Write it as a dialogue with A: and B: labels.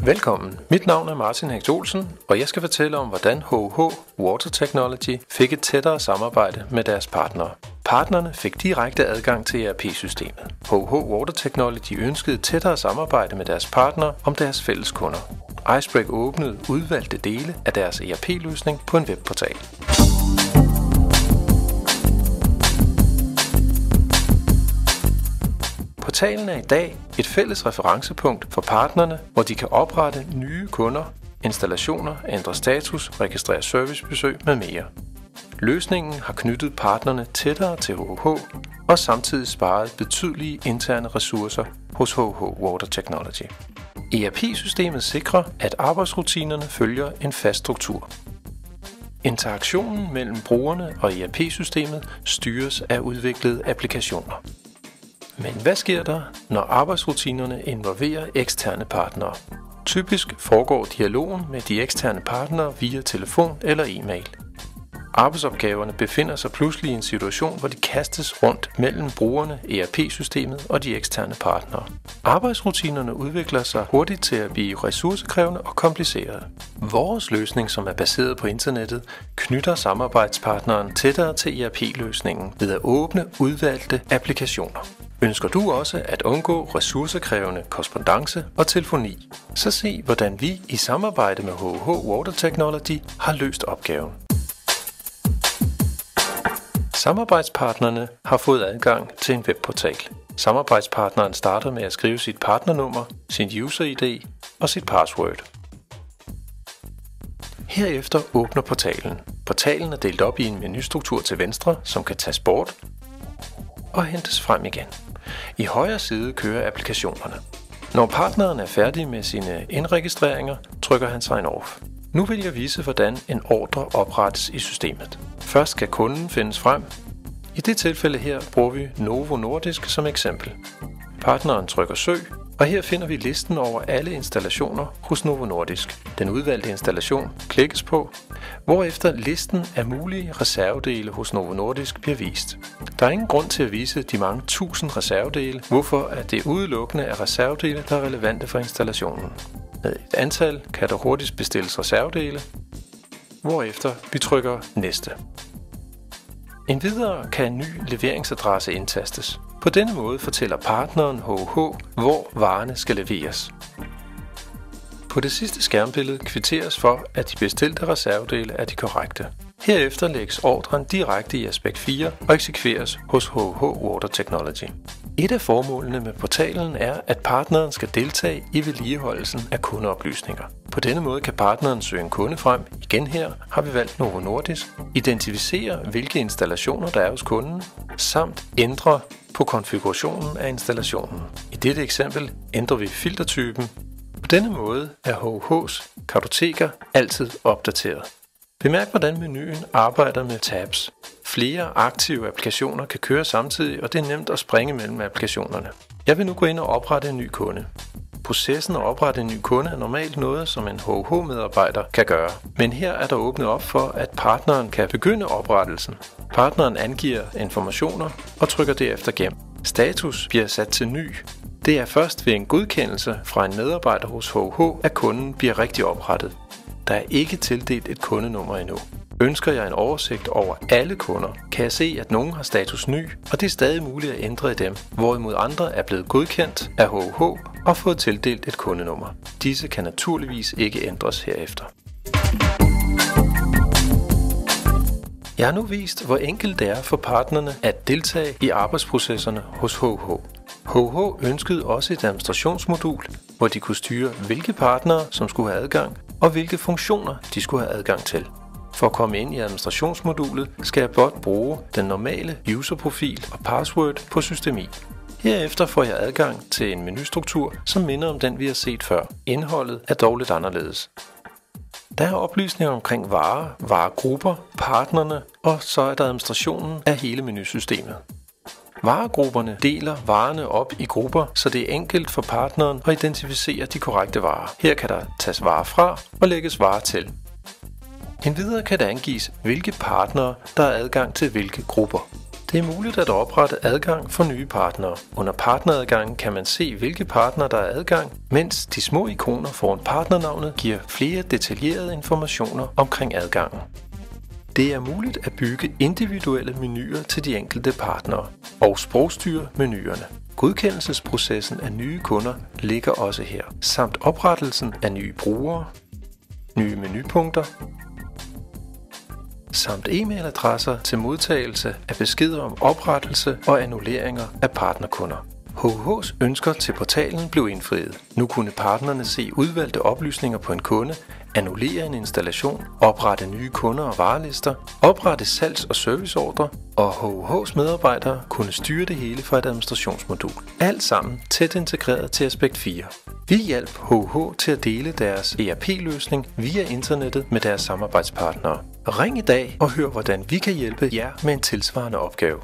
A: Velkommen, mit navn er Martin Hengst Olsen, og jeg skal fortælle om, hvordan HH Water Technology fik et tættere samarbejde med deres partnere. Partnerne fik direkte adgang til ERP-systemet. HH Water Technology ønskede et tættere samarbejde med deres partnere om deres fælles kunder. Icebreak åbnede udvalgte dele af deres ERP-løsning på en webportal. Portalen er i dag et fælles referencepunkt for partnerne, hvor de kan oprette nye kunder, installationer, ændre status, registrere servicebesøg med mere. Løsningen har knyttet partnerne tættere til HH og samtidig sparet betydelige interne ressourcer hos HH Water Technology. ERP-systemet sikrer, at arbejdsrutinerne følger en fast struktur. Interaktionen mellem brugerne og ERP-systemet styres af udviklede applikationer. Men hvad sker der, når arbejdsrutinerne involverer eksterne partnere? Typisk foregår dialogen med de eksterne partnere via telefon eller e-mail. Arbejdsopgaverne befinder sig pludselig i en situation, hvor de kastes rundt mellem brugerne, ERP-systemet og de eksterne partnere. Arbejdsrutinerne udvikler sig hurtigt til at blive ressourcekrævende og komplicerede. Vores løsning, som er baseret på internettet, knytter samarbejdspartneren tættere til ERP-løsningen ved at åbne udvalgte applikationer. Ønsker du også at undgå ressourcekrævende korrespondance og telefoni, så se hvordan vi i samarbejde med HH Water Technology har løst opgaven. Samarbejdspartnerne har fået adgang til en webportal. Samarbejdspartneren starter med at skrive sit partnernummer, sin user-ID og sit password. Herefter åbner portalen. Portalen er delt op i en menustruktur til venstre, som kan tages bort og hentes frem igen. I højre side kører applikationerne. Når partneren er færdig med sine indregistreringer, trykker han sign off. Nu vil jeg vise, hvordan en ordre oprettes i systemet. Først skal kunden findes frem. I det tilfælde her bruger vi Novo Nordisk som eksempel. Partneren trykker søg, og her finder vi listen over alle installationer hos Novo Nordisk. Den udvalgte installation klikkes på, hvorefter listen af mulige reservedele hos Novo Nordisk bliver vist. Der er ingen grund til at vise de mange tusind reservedele, hvorfor det udelukkende er reservedele, der er relevante for installationen. Med et antal kan der hurtigt bestilles reservedele, hvorefter vi trykker næste. Endvidere kan en ny leveringsadresse indtastes. På denne måde fortæller partneren HH, hvor varerne skal leveres. På det sidste skærmbillede kvitteres for, at de bestilte reservedele er de korrekte. Herefter lægges ordren direkte i aspekt 4 og eksekveres hos HH Water Technology. Et af formålene med portalen er, at partneren skal deltage i vedligeholdelsen af kundeoplysninger. På denne måde kan partneren søge en kunde frem. Igen her har vi valgt Novo Nordisk, identificere hvilke installationer der er hos kunden, samt ændre på konfigurationen af installationen. I dette eksempel ændrer vi filtertypen. På denne måde er HH's kartoteker altid opdateret. Bemærk, hvordan menuen arbejder med tabs. Flere aktive applikationer kan køre samtidig, og det er nemt at springe mellem applikationerne. Jeg vil nu gå ind og oprette en ny kunde. Processen at oprette en ny kunde er normalt noget, som en HH-medarbejder kan gøre. Men her er der åbnet op for, at partneren kan begynde oprettelsen. Partneren angiver informationer og trykker derefter gem. Status bliver sat til ny. Det er først ved en godkendelse fra en medarbejder hos HH, at kunden bliver rigtig oprettet. Der er ikke tildelt et kundenummer endnu. Ønsker jeg en oversigt over alle kunder, kan jeg se, at nogen har status ny, og det er stadig muligt at ændre i dem, hvorimod andre er blevet godkendt af HH og fået tildelt et kundenummer. Disse kan naturligvis ikke ændres herefter. Jeg har nu vist, hvor enkelt det er for partnerne at deltage i arbejdsprocesserne hos HH. HH ønskede også et administrationsmodul, hvor de kunne styre, hvilke partnere, som skulle have adgang, og hvilke funktioner de skulle have adgang til. For at komme ind i administrationsmodulet skal jeg blot bruge den normale userprofil og password på System I. Herefter får jeg adgang til en menustruktur, som minder om den vi har set før. Indholdet er dog lidt anderledes. Der er oplysninger omkring varer, varegrupper, partnerne, og så er der administrationen af hele menusystemet. Varegrupperne deler varerne op i grupper, så det er enkelt for partneren at identificere de korrekte varer. Her kan der tages varer fra og lægges varer til. Endvidere kan der angives, hvilke partnere der er adgang til hvilke grupper. Det er muligt at oprette adgang for nye partnere. Under partneradgangen kan man se, hvilke partnere der er adgang, mens de små ikoner foran partnernavnet giver flere detaljerede informationer omkring adgangen. Det er muligt at bygge individuelle menuer til de enkelte partnere og sprogstyre menuerne. Godkendelsesprocessen af nye kunder ligger også her, samt oprettelsen af nye brugere, nye menupunkter, samt e-mailadresser til modtagelse af beskeder om oprettelse og annulleringer af partnerkunder. HH's ønsker til portalen blev indfriet. Nu kunne partnerne se udvalgte oplysninger på en kunde, annullere en installation, oprette nye kunder og varelister, oprette salgs- og serviceordre, og HH's medarbejdere kunne styre det hele fra et administrationsmodul. Alt sammen tæt integreret til Aspekt 4. Vi hjalp HH til at dele deres ERP-løsning via internettet med deres samarbejdspartnere. Ring i dag og hør, hvordan vi kan hjælpe jer med en tilsvarende opgave.